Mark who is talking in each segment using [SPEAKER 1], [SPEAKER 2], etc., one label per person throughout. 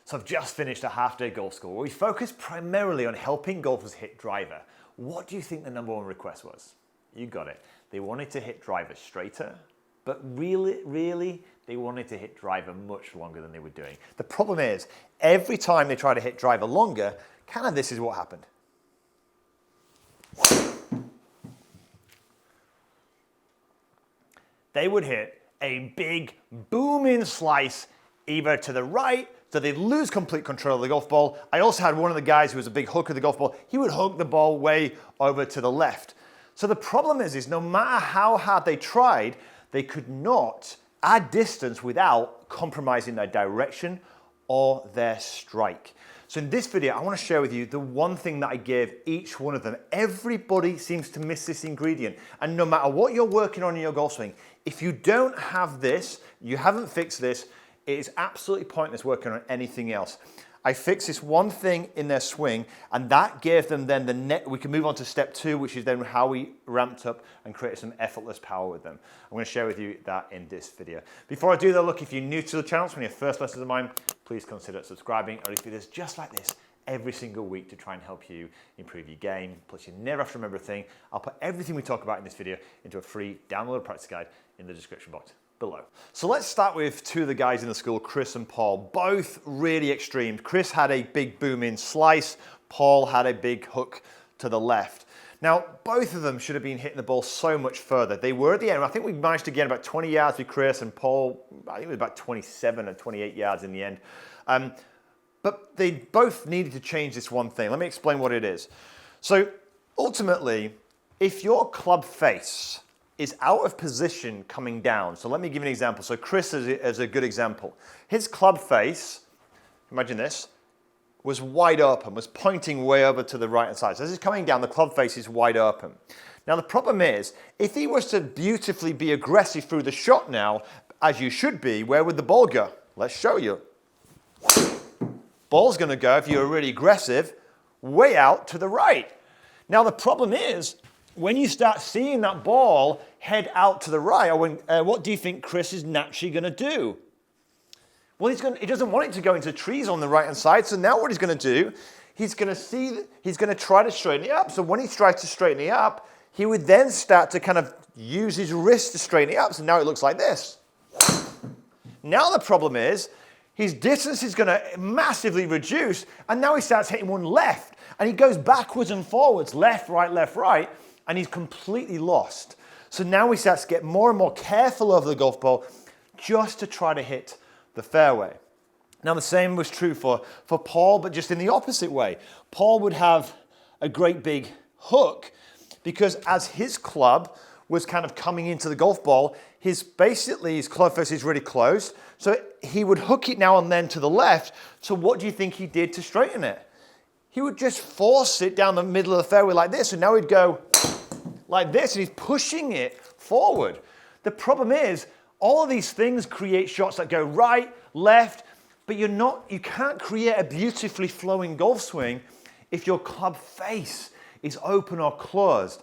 [SPEAKER 1] So I've just finished a half-day golf school where we focused primarily on helping golfers hit driver. What do you think the #1 request was? You got it. They wanted to hit driver straighter, but really, they wanted to hit driver much longer than they were doing. The problem is, every time they try to hit driver longer, kind of this is what happened. They would hit a big booming slice either to the right, so they'd lose complete control of the golf ball. I also had one of the guys who was a big hooker of the golf ball. He would hook the ball way over to the left. So the problem is no matter how hard they tried, they could not add distance without compromising their direction or their strike. So in this video, I want to share with you the one thing that I gave each one of them. Everybody seems to miss this ingredient. And no matter what you're working on in your golf swing, if you don't have this, you haven't fixed this, it is absolutely pointless working on anything else. I fixed this one thing in their swing, and that gave them then we can move on to step 2, which is then how we ramped up and created some effortless power with them. I'm going to share with you that in this video. Before I do that, look, if you're new to the channel, it's one of your first lessons of mine, please consider subscribing. I release videos just like this every single week to try and help you improve your game. Plus, you never have to remember a thing. I'll put everything we talk about in this video into a free download practice guide in the description box below. So let's start with 2 of the guys in the school, Chris and Paul, both really extreme. Chris had a big booming slice, Paul had a big hook to the left. Now, both of them should have been hitting the ball so much further. They were at the end. I think we managed to get about 20 yards with Chris, and Paul, I think it was about 27 or 28 yards in the end. But they both needed to change this one thing. Let me explain what it is. So ultimately, if your club face is out of position coming down. So let me give you an example. So Chris is a good example. His club face, imagine this, was wide open, was pointing way over to the right hand side. So as he's coming down, the club face is wide open. Now the problem is, if he was to beautifully be aggressive through the shot now, as you should be, where would the ball go? Let's show you. Ball's gonna go, if you're really aggressive, way out to the right. Now the problem is, when you start seeing that ball head out to the right, what do you think Chris is naturally going to do? Well, he doesn't want it to go into trees on the right-hand side, so now what he's going to do, he's going to try to straighten it up. So when he tries to straighten it up, he would then start to kind of use his wrist to straighten it up, so now it looks like this. Now the problem is, his distance is going to massively reduce, and now he starts hitting one left, and he goes backwards and forwards, left, right, and he's completely lost. So now he starts to get more and more careful over the golf ball just to try to hit the fairway. Now the same was true for Paul, but just in the opposite way. Paul would have a great big hook because as his club was kind of coming into the golf ball, his club face is really closed. So he would hook it now and then to the left. So what do you think he did to straighten it? He would just force it down the middle of the fairway like this, and now he'd go like this, and he's pushing it forward. The problem is, all of these things create shots that go right, left, but you can't create a beautifully flowing golf swing if your club face is open or closed.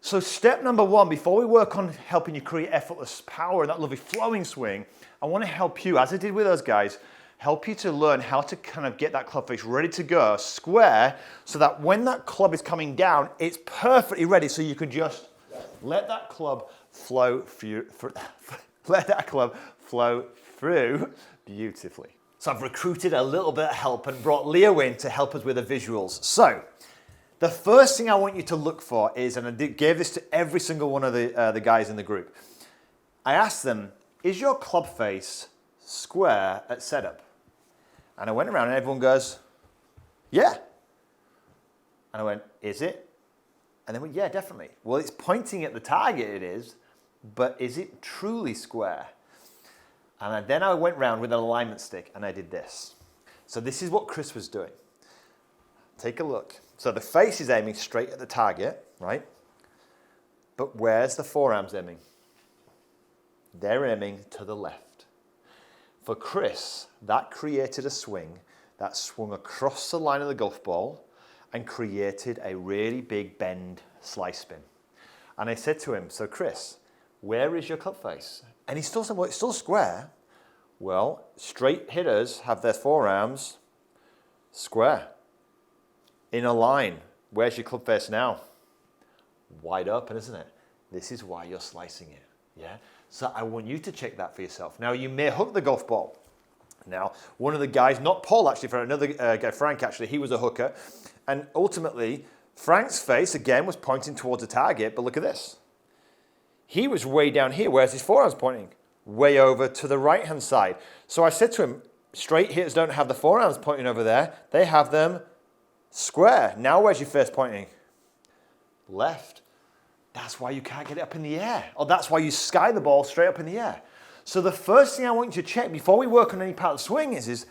[SPEAKER 1] So step #1, before we work on helping you create effortless power and that lovely flowing swing, I want to help you, as I did with those guys, help you to learn how to kind of get that club face ready to go square so that when that club is coming down, it's perfectly ready so you can just let that club flow through, beautifully. So I've recruited a little bit of help and brought Leo in to help us with the visuals. So the first thing I want you to look for is, and I gave this to every single one of the guys in the group, I asked them, is your club face square at setup? And I went around and everyone goes, yeah. And I went, is it? And they went, yeah, definitely. Well, it's pointing at the target, it is, but is it truly square? And then I went around with an alignment stick and I did this. So this is what Chris was doing. Take a look. So the face is aiming straight at the target, right? But where's the forearms aiming? They're aiming to the left. For Chris, that created a swing that swung across the line of the golf ball and created a really big bend slice spin. And I said to him, so Chris, where is your club face? And he still said, well, it's still square. Well, straight hitters have their forearms square, in a line. Where's your club face now? Wide open, isn't it? This is why you're slicing it, yeah? So I want you to check that for yourself. Now, you may hook the golf ball. Now, one of the guys, not Paul actually, for another guy, Frank actually, he was a hooker. And ultimately, Frank's face, again, was pointing towards the target, but look at this. He was way down here. Where's his forearms pointing? Way over to the right-hand side. So I said to him, straight hitters don't have the forearms pointing over there. They have them square. Now where's your face pointing? Left. That's why you can't get it up in the air. Or that's why you sky the ball straight up in the air. So the first thing I want you to check before we work on any part of the swing is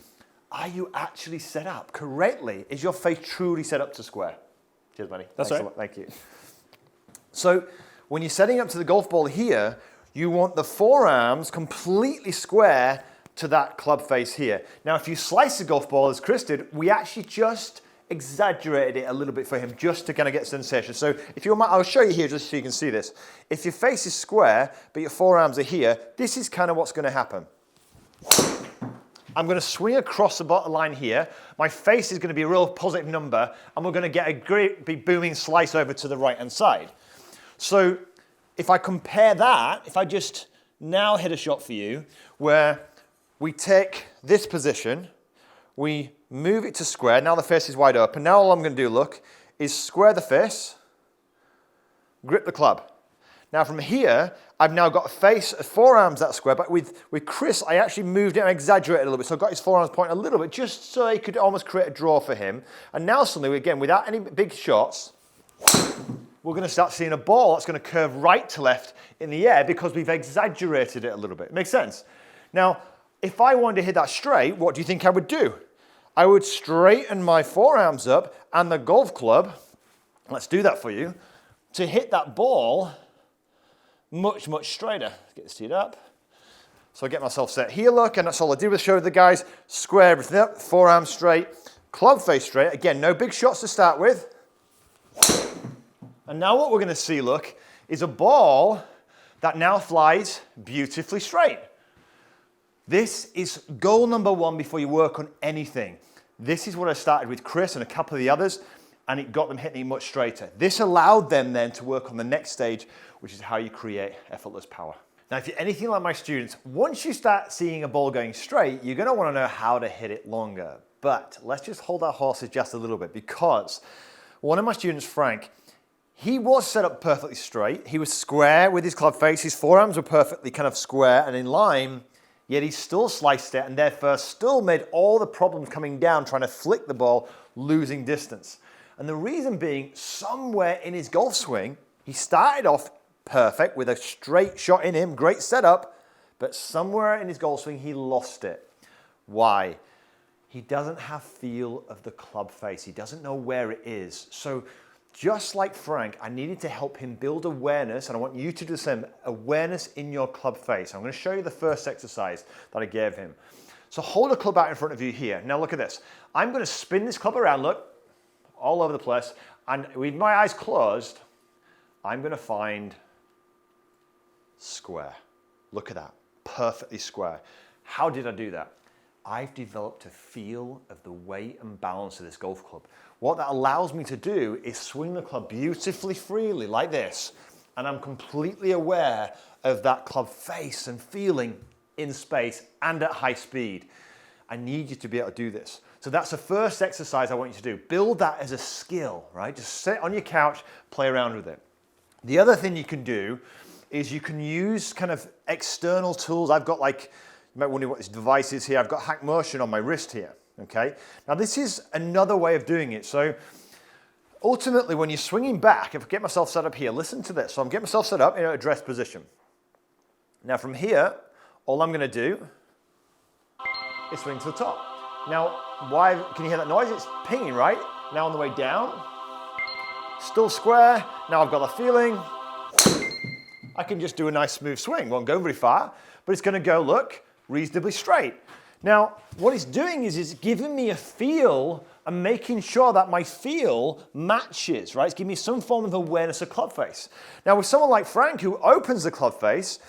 [SPEAKER 1] are you actually set up correctly? Is your face truly set up to square? Cheers, buddy.
[SPEAKER 2] That's right.
[SPEAKER 1] Thank you. So when you're setting up to the golf ball here, you want the forearms completely square to that club face here. Now, if you slice the golf ball, as Chris did, we actually just exaggerated it a little bit for him just to kind of get sensation. So if you want, I'll show you here just so you can see this. If your face is square, but your forearms are here, this is kind of what's going to happen. I'm going to swing across the bottom line here. My face is going to be a real positive number, and we're going to get a great big booming slice over to the right-hand side. So if I compare that, if I just now hit a shot for you, where we take this position, we move it to square. Now the face is wide open. Now all I'm going to do, look, is square the face, grip the club. Now from here, I've now got a face, forearms that square, but with Chris, I actually moved it and exaggerated a little bit. So I got his forearms pointing a little bit, just so he could almost create a draw for him. And now suddenly, again, without any big shots, we're going to start seeing a ball that's going to curve right to left in the air because we've exaggerated it a little bit. Makes sense? Now, if I wanted to hit that straight, what do you think I would do? I would straighten my forearms up and the golf club, let's do that for you, to hit that ball much, much straighter. Let's get this teed up. So I get myself set here, look, and that's all I did was show the guys, square everything up, forearms straight, club face straight. Again, no big shots to start with. And now what we're going to see, look, is a ball that now flies beautifully straight. This is goal number one before you work on anything. This is what I started with Chris and a couple of the others, and it got them hitting much straighter. This allowed them then to work on the next stage, which is how you create effortless power. Now, if you're anything like my students, once you start seeing a ball going straight, you're going to want to know how to hit it longer. But let's just hold our horses just a little bit, because one of my students, Frank, he was set up perfectly straight. He was square with his club face. His forearms were perfectly kind of square and in line, yet he still sliced it and therefore still made all the problems coming down, trying to flick the ball, losing distance. And the reason being, somewhere in his golf swing, he started off perfect with a straight shot in him, great setup, but somewhere in his golf swing, he lost it. Why? He doesn't have feel of the club face. He doesn't know where it is. So just like Frank, I needed to help him build awareness, and I want you to do the same, awareness in your club face. I'm going to show you the first exercise that I gave him. So hold a club out in front of you here. Now look at this. I'm going to spin this club around, look, all over the place, and with my eyes closed, I'm going to find square. Look at that, perfectly square. How did I do that? I've developed a feel of the weight and balance of this golf club. What that allows me to do is swing the club beautifully freely like this, and I'm completely aware of that club face and feeling in space and at high speed. I need you to be able to do this. So that's the first exercise I want you to do. Build that as a skill, right? Just sit on your couch, play around with it. The other thing you can do is you can use kind of external tools. I've got like, you might wonder what this device is here. I've got Hack Motion on my wrist here, okay? Now this is another way of doing it. So ultimately when you're swinging back, if I get myself set up here, listen to this. So I'm getting myself set up in an address position. Now from here, all I'm gonna do is swing to the top. Now, why, can you hear that noise? It's pinging, right? Now on the way down, still square. Now I've got the feeling. I can just do a nice smooth swing. Won't go very far, but it's gonna go, look, reasonably straight. Now, what it's doing is it's giving me a feel and making sure that my feel matches, right? It's giving me some form of awareness of club face. Now, with someone like Frank who opens the club face,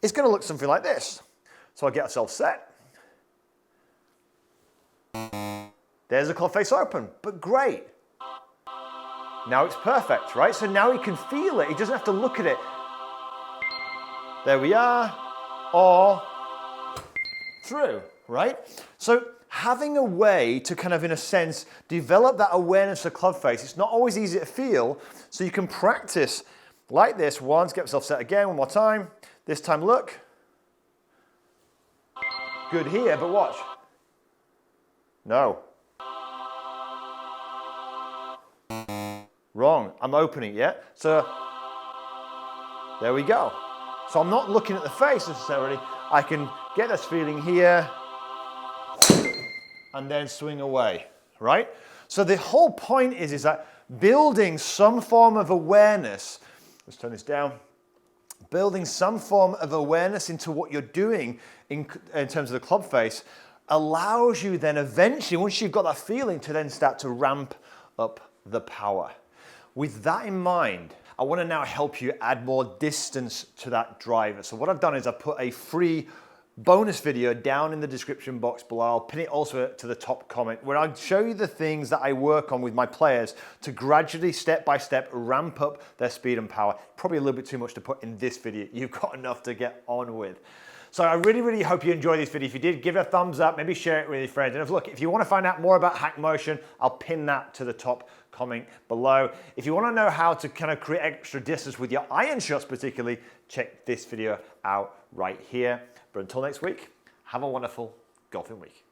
[SPEAKER 1] it's gonna look something like this. So I get myself set, There's the club face open, but great. Now it's perfect, right? So now he can feel it. He doesn't have to look at it. There we are, or through, right? So having a way to kind of, in a sense, develop that awareness of club face, it's not always easy to feel, so you can practice like this once, get yourself set again, one more time. This time, look. Good here, but watch. No. Wrong, I'm opening, yeah? So, there we go. So I'm not looking at the face necessarily. I can get this feeling here and then swing away, right? So the whole point is that building some form of awareness, let's turn this down, building some form of awareness into what you're doing in terms of the club face allows you then eventually, once you've got that feeling, to then start to ramp up the power. With that in mind, I want to now help you add more distance to that driver. So what I've done is I've put a free bonus video down in the description box below. I'll pin it also to the top comment where I'll show you the things that I work on with my players to gradually, step by step, ramp up their speed and power. Probably a little bit too much to put in this video. You've got enough to get on with. So I really, really hope you enjoyed this video. If you did, give it a thumbs up, maybe share it with your friends. And if you want to find out more about Hack Motion, I'll pin that to the top comment below. If you want to know how to kind of create extra distance with your iron shots particularly, check this video out right here. But until next week, have a wonderful golfing week.